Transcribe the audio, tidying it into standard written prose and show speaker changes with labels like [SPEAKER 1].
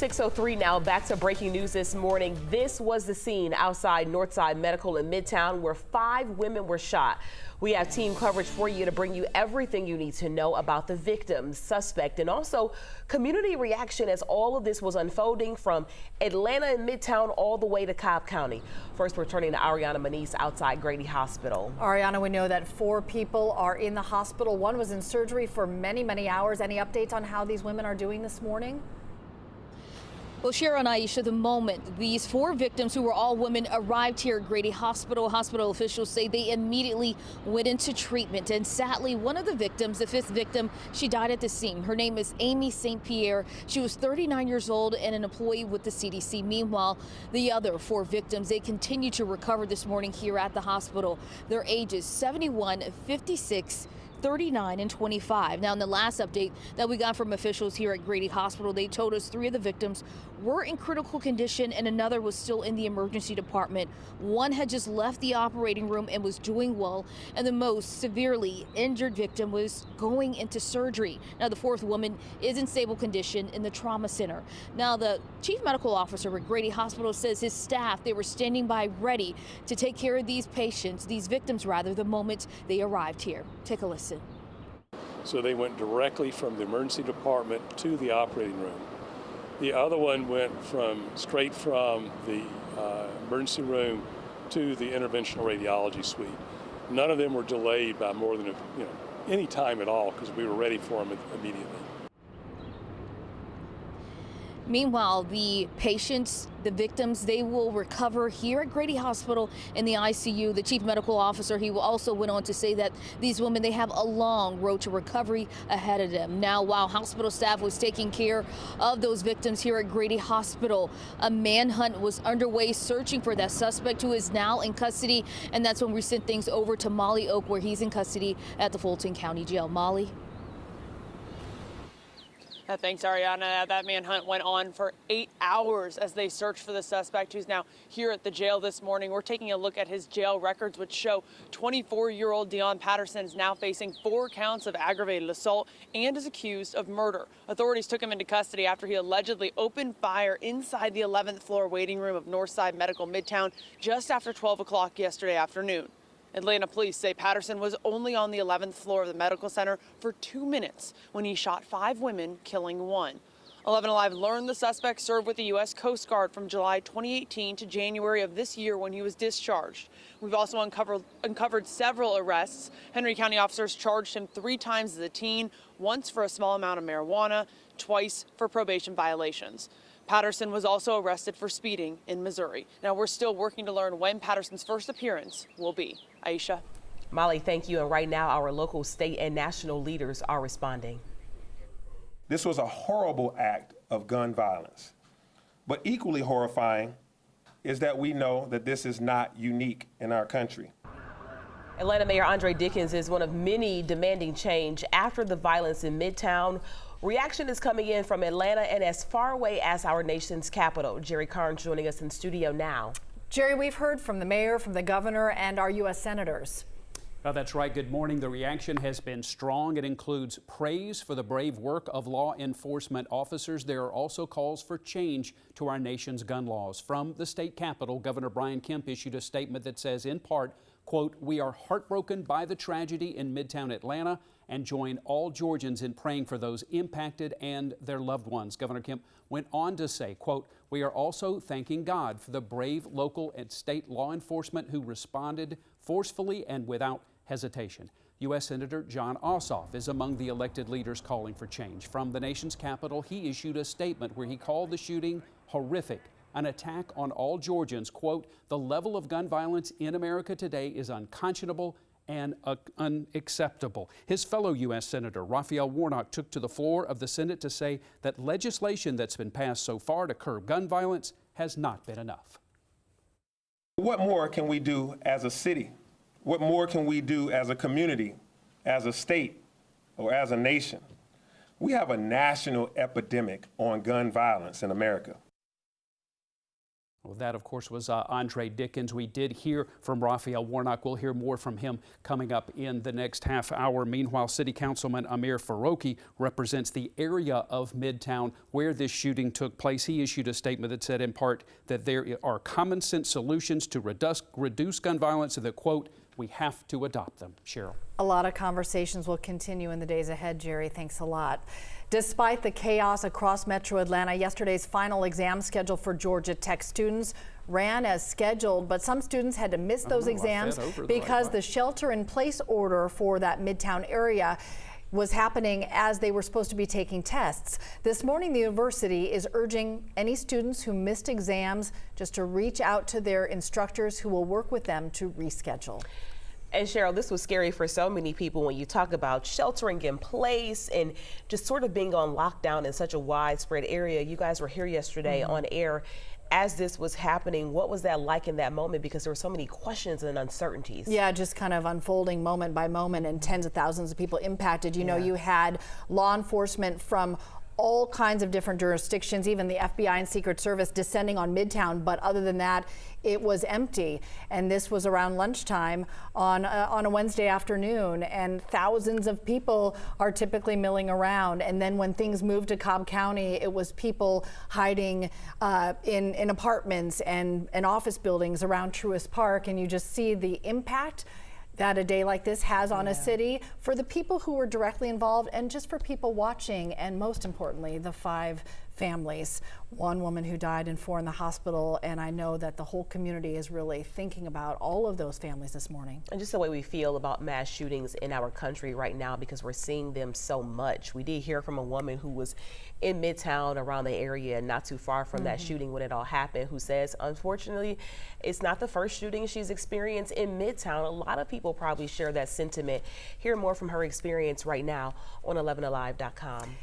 [SPEAKER 1] 6:03 now, back to breaking news this morning. This was the scene outside Northside Medical in Midtown where 5 women were shot. We have team coverage for you to bring you everything you need to know about the victims, suspect, and also community reaction as all of this was unfolding from Atlanta and Midtown all the way to Cobb County. First, we're turning to Ariana Manise outside Grady Hospital.
[SPEAKER 2] Ariana, we know that 4 people are in the hospital. 1 was in surgery for many hours. Any updates on how these women are doing this morning?
[SPEAKER 3] Well, Shara and Aisha, the moment these 4 victims, who were all women, arrived here at Grady Hospital, hospital officials say they immediately went into treatment. And sadly, one of the victims, the 5th victim, she died at the scene. Her name is Amy St. Pierre. She was 39 years old and an employee with the CDC. Meanwhile, the other 4 victims, they continue to recover this morning here at the hospital. Their ages 71, 56, 39 and 25. Now, in the last update that we got from officials here at Grady Hospital, they told us 3 of the victims were in critical condition and another was still in the emergency department. 1 had just left the operating room and was doing well, and the most severely injured victim was going into surgery. Now, the 4th woman is in stable condition in the trauma center. Now, the chief medical officer at Grady Hospital says his staff, they were standing by ready to take care of these patients, these victims rather, the moment they arrived here. Take a listen.
[SPEAKER 4] So they went directly from the emergency department to the operating room. The other one went straight from the emergency room to the interventional radiology suite. None of them were delayed by more than any time at all because we were ready for them immediately.
[SPEAKER 3] Meanwhile, the patients, the victims, they will recover here at Grady Hospital in the ICU. The chief medical officer, he also went on to say that these women, they have a long road to recovery ahead of them. Now, while hospital staff was taking care of those victims here at Grady Hospital, a manhunt was underway searching for that suspect who is now in custody. And that's when we sent things over to Molly Oak, where he's in custody at the Fulton County Jail. Molly?
[SPEAKER 5] Thanks, Ariana. That manhunt went on for 8 hours as they searched for the suspect who's now here at the jail this morning. We're taking a look at his jail records, which show 24-year-old Deon Patterson is now facing 4 counts of aggravated assault and is accused of murder. Authorities took him into custody after he allegedly opened fire inside the 11th floor waiting room of Northside Medical Midtown just after 12 o'clock yesterday afternoon. Atlanta police say Patterson was only on the 11th floor of the medical center for 2 minutes when he shot 5 women, killing 1. 11 Alive learned the suspect served with the U.S. Coast Guard from July 2018 to January of this year when he was discharged. We've also uncovered several arrests. Henry County officers charged him 3 times as a teen, once for a small amount of marijuana, twice for probation violations. Patterson was also arrested for speeding in Missouri. Now, we're still working to learn when Patterson's first appearance will be. Aisha.
[SPEAKER 1] Molly, thank you. And right now, our local, state, and national leaders are responding.
[SPEAKER 6] This was a horrible act of gun violence. But equally horrifying is that we know that this is not unique in our country.
[SPEAKER 1] Atlanta Mayor Andre Dickens is one of many demanding change after the violence in Midtown. Reaction is coming in from Atlanta and as far away as our nation's capital. Jerry Carnes joining us in studio now.
[SPEAKER 2] Jerry, we've heard from the mayor, from the governor, and our U.S. senators.
[SPEAKER 7] Oh, that's right. Good morning. The reaction has been strong. It includes praise for the brave work of law enforcement officers. There are also calls for change to our nation's gun laws. From the state capitol, Governor Brian Kemp issued a statement that says, in part, quote, "We are heartbroken by the tragedy in Midtown Atlanta and join all Georgians in praying for those impacted and their loved ones." Governor Kemp went on to say, quote, "We are also thanking God for the brave local and state law enforcement who responded forcefully and without hesitation." U.S. Senator John Ossoff is among the elected leaders calling for change. From the nation's capital, he issued a statement where he called the shooting horrific, an attack on all Georgians. Quote, "The level of gun violence in America today is unconscionable and unacceptable." His fellow U.S. Senator Raphael Warnock took to the floor of the Senate to say that legislation that's been passed so far to curb gun violence has not been enough.
[SPEAKER 6] What more can we do as a city? What more can we do as a community, as a state, or as a nation? We have a national epidemic on gun violence in America.
[SPEAKER 7] Well, that, of course, was Andre Dickens. We did hear from Raphael Warnock. We'll hear more from him coming up in the next half hour. Meanwhile, City Councilman Amir Faroqi represents the area of Midtown where this shooting took place. He issued a statement that said, in part, that there are common sense solutions to reduce gun violence and that, quote, we have to adopt them. Cheryl.
[SPEAKER 2] A lot of conversations will continue in the days ahead, Jerry. Thanks a lot. Despite the chaos across Metro Atlanta, yesterday's final exam schedule for Georgia Tech students ran as scheduled, but some students had to miss those exams because the shelter-in-place order for that Midtown area was happening as they were supposed to be taking tests. This morning, the university is urging any students who missed exams just to reach out to their instructors who will work with them to reschedule.
[SPEAKER 1] And Cheryl, this was scary for so many people when you talk about sheltering in place and just sort of being on lockdown in such a widespread area. You guys were here yesterday on air as this was happening. What was that like in that moment? Because there were so many questions and uncertainties.
[SPEAKER 2] Yeah, just kind of unfolding moment by moment, and tens of thousands of people impacted. You know, you had law enforcement from all kinds of different jurisdictions, even the FBI and Secret Service descending on Midtown, but other than that, it was empty. And this was around lunchtime on a Wednesday afternoon, and thousands of people are typically milling around. And then when things moved to Cobb County, it was people hiding in apartments and office buildings around Truist Park, and you just see the impact that a day like this has on a city for the people who were directly involved and just for people watching, and most importantly, the 5 families. 1 woman who died and 4 in the hospital, and I know that the whole community is really thinking about all of those families this morning.
[SPEAKER 1] And just the way we feel about mass shootings in our country right now, because we're seeing them so much. We did hear from a woman who was in Midtown around the area not too far from that shooting when it all happened, who says, unfortunately, it's not the first shooting she's experienced in Midtown. A lot of people probably share that sentiment. Hear more from her experience right now on 11alive.com.